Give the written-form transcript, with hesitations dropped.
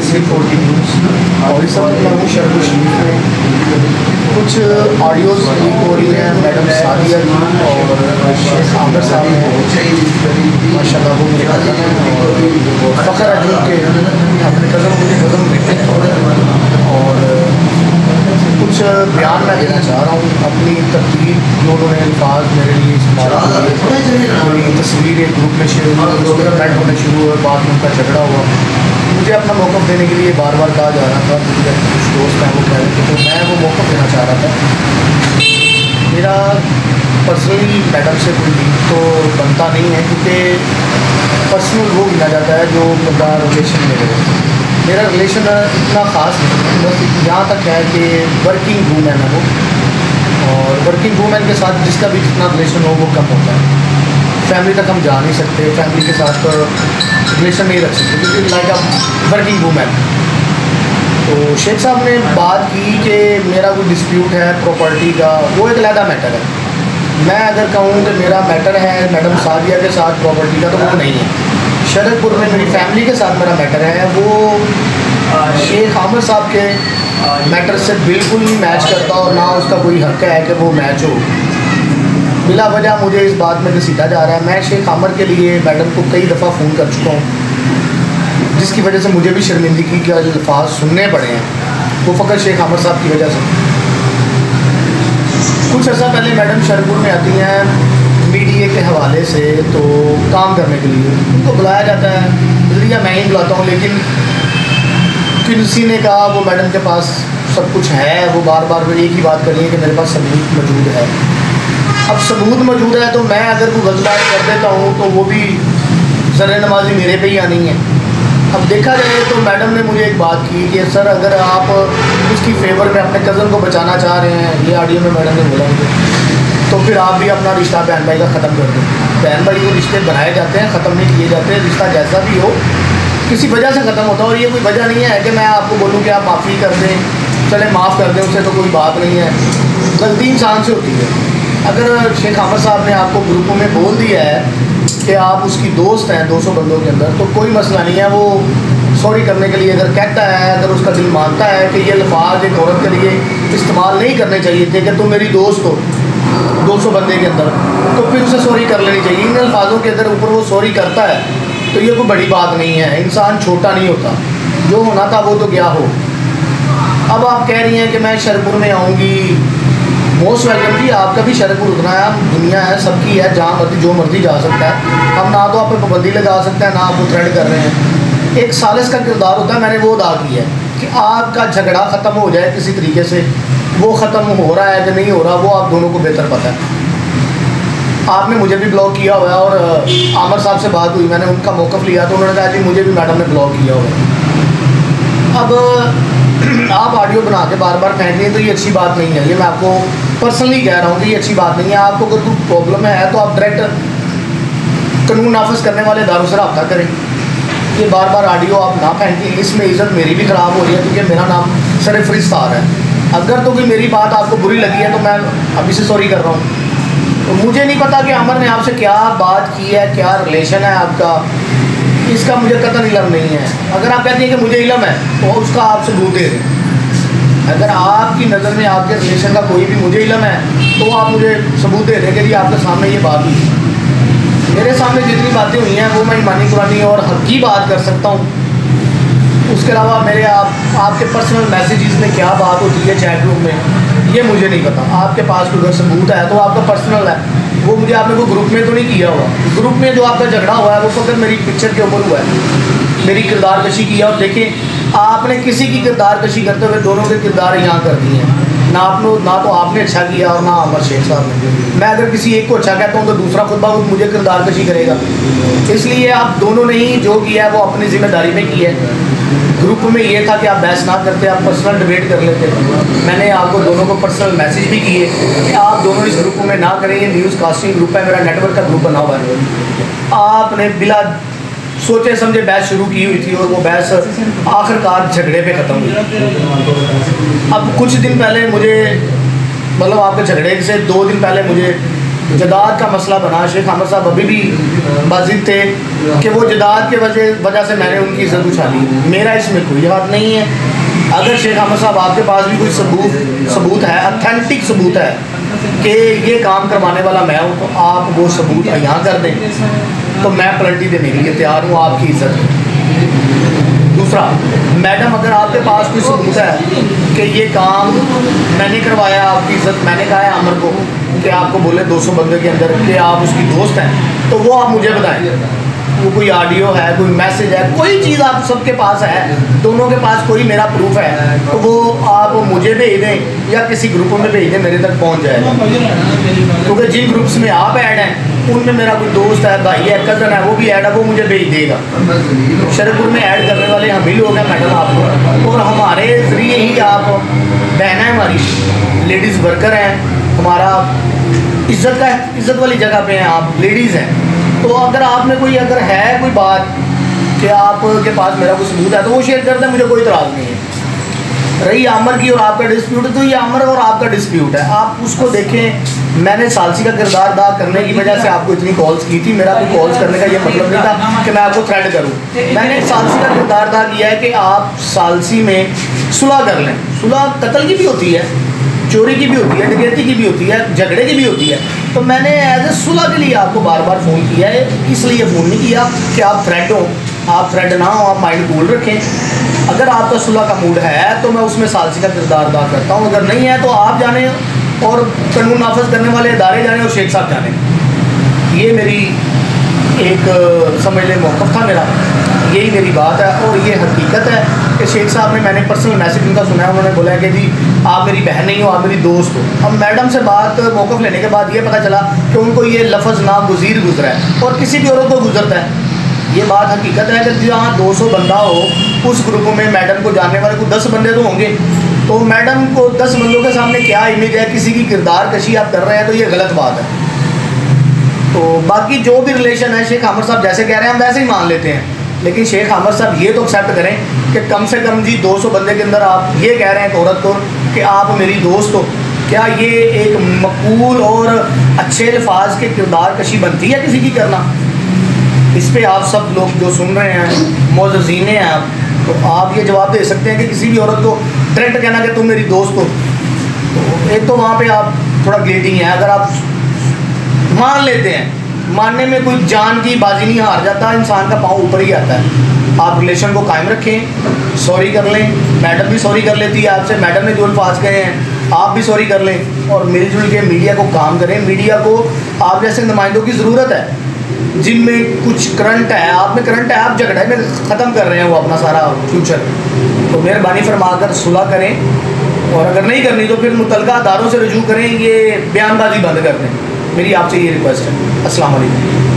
C40 news और इस वक्त मैं हूँ शर्म शरीफ में। कुछ ऑडियोज़ लीक हो रही हैं मैडम सादिया की और शेख आमिर साहब हैं, माशाल्लाह वो मेरे कज़न हैं और फ़ख्र है जो कि अपने कज़न को कज़न बेटे और कुछ बयान मैं देना चाह रहा हूँ अपनी तकदीर जो उन्होंने अल्फाज मेरे लिए इस्तेमाल किए। मेरी तस्वीर एक ग्रुप में शेयर हुई, उसमें कमेंट होने शुरू हुए, बाद में उनका झगड़ा हुआ। मुझे अपना मौक़िफ़ देने के लिए बार बार कहा जा रहा था, मुझे कुछ दोस्त हैं वो कह रहे थे, तो मैं वो मौक़िफ़ देना चाह रहा था। मेरा पर्सनली मैडम से कोई लिंक तो बनता नहीं है क्योंकि पर्सनल वो गिना जाता है जो बंदा रिलेशन में रहे। मेरा रिलेशन इतना ख़ास नहीं है, बस यहाँ तक है कि वर्किंग वूमेन है वो, और वर्किंग वूमेन के साथ जिसका भी जितना रिलेशन हो वो कम होता है। फैमिली तक हम जा नहीं सकते, फैमिली के साथ रिलेशन नहीं रख सकते क्योंकि लाइक अ वर्किंग वूमेन। तो शेख साहब ने बात की कि मेरा कोई डिस्प्यूट है प्रॉपर्टी का, वो एक अलग मैटर है। मैं अगर कहूँ कि मेरा मैटर है मैडम सादिया के साथ प्रॉपर्टी का, तो वो नहीं है। शरदपुर में मेरी फैमिली के साथ मेरा मैटर है, वो शेख आमिर साहब के मैटर से बिल्कुल नहीं मैच करता और ना उसका कोई हक़ है कि वो मैच हो। बिला वजह मुझे इस बात में घसीटा जा रहा है। मैं शेख आमिर के लिए मैडम को कई दफ़ा फ़ोन कर चुका हूँ, जिसकी वजह से मुझे भी शर्मिंदगी के अल्फाज सुनने पड़े हैं, वो फ़कत शेख आमिर साहब की वजह से। कुछ अर्सा पहले मैडम शरदपुर में आती हैं मीडिया के हवाले से, तो काम करने के लिए उनको बुलाया जाता है, नज़रिया मैं ही बुलाता हूँ, लेकिन किसी ने कहा वो मैडम के पास सब कुछ है, वो बार बार एक ही बात कर रही है कि मेरे पास सबूत मौजूद है। अब सबूत मौजूद है तो मैं अगर कोई गलत बात कर देता हूँ तो वो भी ज़र नमाजी मेरे पे ही आनी है। अब देखा जाए तो मैडम ने मुझे एक बात की कि सर अगर आप उसकी फेवर में अपने कज़न को बचाना चाह रहे हैं, ये ऑडियो में मैडम ने बोला मुझे, तो फिर आप भी अपना रिश्ता बहन भाई का ख़त्म कर दें। बहन भाई को रिश्ते बनाए जाते हैं, ख़त्म नहीं किए जाते। रिश्ता जैसा भी हो किसी वजह से ख़त्म होता है, और ये कोई वजह नहीं है कि मैं आपको बोलूँ कि आप माफ़ी कर दें, चले माफ़ कर दें, उससे तो कोई बात नहीं है। गलती इंसान से होती है। अगर शेख आमिर साहब ने आपको ग्रुपों में बोल दिया है कि आप उसकी दोस्त हैं 200 बंदों के अंदर, तो कोई मसला नहीं है। वो सॉरी करने के लिए अगर कहता है, अगर उसका दिल मानता है कि ये अल्फाज एक औरत के लिए इस्तेमाल नहीं करने चाहिए थे कि तुम मेरी दोस्त हो 200 बंदे के अंदर, तो फिर उसे सॉरी कर लेनी चाहिए। इन अल्फाजों के अगर ऊपर वो सॉरी करता है तो ये कोई बड़ी बात नहीं है। इंसान छोटा नहीं होता, जो होना था वो तो क्या हो। अब आप कह रही हैं कि मैं शरदपुर में आऊँगी, मोस्ट वेलकम जी, आपका भी शरदपुर उतना है, दुनिया है, सबकी है, जहाँ मर्जी जो मर्जी जा सकता है। हम ना तो आप पे पाबंदी लगा सकते हैं, ना आपको थ्रेड कर रहे हैं। एक सालिस का किरदार होता है, मैंने वो अदा किया है कि आपका झगड़ा ख़त्म हो जाए किसी तरीके से। वो ख़त्म हो रहा है कि नहीं हो रहा वो आप दोनों को बेहतर पता है। आपने मुझे भी ब्लॉक किया हुआ है, और आमिर साहब से बात हुई, मैंने उनका मौक़िफ़ लिया तो उन्होंने कहा जी मुझे भी मैडम ने ब्लॉक किया हुआ है। अब आप ऑडियो बना के बार बार फेंक दें तो ये अच्छी बात नहीं है। ये मैं आपको पर्सनली कह रहा हूँ कि ये अच्छी बात नहीं है। आपको अगर कोई प्रॉब्लम है तो आप डायरेक्ट कानून नाफिज करने वाले इदारों से रब्ता करें। ये बार बार ऑडियो आप ना फेंकें, इसमें इज़्ज़त मेरी भी ख़राब हो रही है क्योंकि मेरा नाम सरफरिस्त आ रहा है। अगर तो कोई मेरी बात आपको बुरी लगी है तो मैं अभी से सॉरी कर रहा हूँ। तो मुझे नहीं पता कि आमिर ने आपसे क्या बात की है, क्या रिलेशन है आपका, इसका मुझे कतई इल्म नहीं है। अगर आप कहती हैं कि मुझे इल्म है तो उसका आप सबूत दे दें। अगर आपकी नज़र में आपके रिलेशन का कोई भी मुझे इल्म है तो आप मुझे सबूत दे दें कि जी आपके सामने ये बात हुई। मेरे सामने जितनी बातें हुई हैं वो मैं ईमानी कुरानी और हक़ की बात कर सकता हूँ। उसके अलावा मेरे आपके पर्सनल मैसेजेस में क्या बात होती है चैट रूम में, ये मुझे नहीं पता। आपके पास कोई अगर सबूत है तो आपका पर्सनल है, वो मुझे आपने कोई ग्रुप में तो नहीं किया हुआ। ग्रुप में जो आपका झगड़ा हुआ है वो फकत मेरी पिक्चर के ऊपर हुआ है, मेरी किरदार कशी की है। और देखें आपने किसी की किरदार कशी करते हुए दोनों के किरदार यहाँ कर दिए हैं। ना तो आपने अच्छा किया और ना आमिर शेख साहब ने। मैं अगर किसी एक को अच्छा कहता हूँ तो दूसरा खुद ब खुद मुझे किरदार कशी करेगा। इसलिए आप दोनों ने ही जो किया है वो अपनी ज़िम्मेदारी में की है। ग्रुप में ये था कि आप बहस ना करते, आप पर्सनल डिबेट कर लेते। मैंने आपको दोनों को पर्सनल मैसेज भी किए कि आप दोनों इस ग्रुप में ना करें। ये न्यूज़ कास्टिंग ग्रुप है, मेरा नेटवर्क का ग्रुप बना हुआ है। आपने बिला सोचे समझे बहस शुरू की हुई थी और वो बहस आखिरकार झगड़े पे ख़त्म हुई। अब कुछ दिन पहले मुझे, मतलब आपके झगड़े से 2 दिन पहले मुझे जदाद का मसला बना। शेख आमिर साहब अभी भी बाजिद थे कि वो जदाद के वजह से मैंने उनकी इज्जत उछाली। मेरा इसमें कोई हाथ नहीं है। अगर शेख आमिर साहब आपके पास भी कोई सबूत है, ऑथेंटिक सबूत है कि ये काम करवाने वाला मैं हूँ, तो आप वो सबूत यहाँ कर दें, तो मैं पलटी देने के लिए तैयार हूँ आपकी इज्जत में। दूसरा, मैडम अगर आपके पास कोई सबूत है कि ये काम मैंने करवाया, आपकी इज्जत, मैंने कहा है आमिर को कि आपको बोले 200 बंदे के अंदर कि आप उसकी दोस्त हैं, तो वो आप मुझे बताएं। वो कोई ऑडियो है, कोई मैसेज है, कोई चीज़ आप सबके पास है, दोनों के पास कोई मेरा प्रूफ है, तो वो आप मुझे भेज दें या किसी ग्रुप में भेज दें, मेरे तक पहुंच जाएगा। क्योंकि जिन ग्रुप्स में आप ऐड हैं उनमें मेरा कोई दोस्त है, भाई है, कज़न है, वो भी ऐड है, वो मुझे भेज देगा। शरकपुर में ऐड करने वाले हम ही लोग हैं मैडम आपको, और हमारे ज़रिए ही आप बहन है, हमारी लेडीज़ वर्कर हैं, हमारा इज्जत वाली जगह पे हैं, आप लेडीज़ हैं। तो अगर आपने अगर है कोई बात कि आपके पास मेरा कोई सबूत है तो वो शेयर कर दें, मुझे कोई इतराज़ नहीं है। रही आमिर की और आपका डिस्प्यूट, तो ये आमिर और आपका डिस्प्यूट है, आप उसको देखें। मैंने सालसी का किरदार अदा करने की वजह से आपको इतनी कॉल्स की थी। मेरा कोई कॉल्स करने का ये मतलब नहीं था कि मैं आपको थ्रेड करूँ। मैंने सालसी का किरदार अदा किया है कि आप सालसी में सुलह कर लें। सुलह कत्ल की भी होती है, चोरी की भी होती है, डकैती की भी होती है, झगड़े की भी होती है। तो मैंने एज ए सुलह के लिए आपको बार बार फ़ोन किया है, इसलिए फ़ोन नहीं किया कि आप थ्रेड हो। आप थ्रेड ना हो, आप माइंड कूल रखें। अगर आपका सुलह का मूड है तो मैं उसमें सालसी का किरदार अदा करता हूँ, अगर नहीं है तो आप जाने और कानून नाफज करने वाले इदारे जाने और शेख साहब जाने। ये मेरी एक समझ लें मौक़िफ़ था मेरा, यही मेरी बात है और ये हकीकत है कि शेख साहब ने, मैंने पर्सनल मैसेज उनका सुना है, उन्होंने बोला है कि जी आप मेरी बहन नहीं हो, आप मेरी दोस्त हो। अब मैडम से बात मौक़िफ़ लेने के बाद ये पता चला कि उनको ये लफ्ज़ नागुज़ीर गुजरा है और किसी भी औरत को गुजरता है। ये बात हकीकत है कि जहाँ 200 बंदा हो उस ग्रुप में मैडम को जानने वाले को 10 बंदे तो होंगे, तो मैडम को 10 बंदों के सामने क्या इमेज है, किसी की किरदार कशी आप कर रहे हैं, तो ये गलत बात है। तो बाकी जो भी रिलेशन है, शेख आमिर साहब जैसे कह रहे हैं हम वैसे ही मान लेते हैं, लेकिन शेख आमिर साहब ये तो एक्सेप्ट करें कि कम से कम जी 200 बंदे के अंदर आप ये कह रहे हैं औरत को कि आप मेरी दोस्त हो, क्या ये एक मकबूल और अच्छे अल्फाज के किरदार कशी बनती है किसी की करना? इस पे आप सब लोग जो सुन रहे हैं, मोअज़्ज़ीन हैं आप, तो आप ये जवाब दे सकते हैं कि किसी भी औरत को डायरेक्ट कहना कि तुम मेरी दोस्त हो, तो एक तो वहाँ पे आप थोड़ा ग्लेटिंग है। अगर आप मान लेते हैं, मानने में कोई जान की बाजी नहीं हार जाता, इंसान का पाँव ऊपर ही आता है। आप रिलेशन को कायम रखें, सॉरी कर लें, मैडम भी सॉरी कर लेती है आपसे, मैडम ने जो अल्फाज कहे हैं आप भी सॉरी कर लें और मिलजुल के मीडिया को काम करें। मीडिया को आप जैसे नुमाइंदों की ज़रूरत है जिनमें कुछ करंट है, आप में करंट है, आप झगड़े में ख़त्म कर रहे हैं वो अपना सारा फ्यूचर, तो मेहरबानी फरमाकर सुलह करें और अगर नहीं करनी तो फिर मुतल्लिका अदारों से रजू करें, ये बयानबाजी बंद कर दें। मेरी आपसे ये रिक्वेस्ट है। अस्सलाम वालेकुम।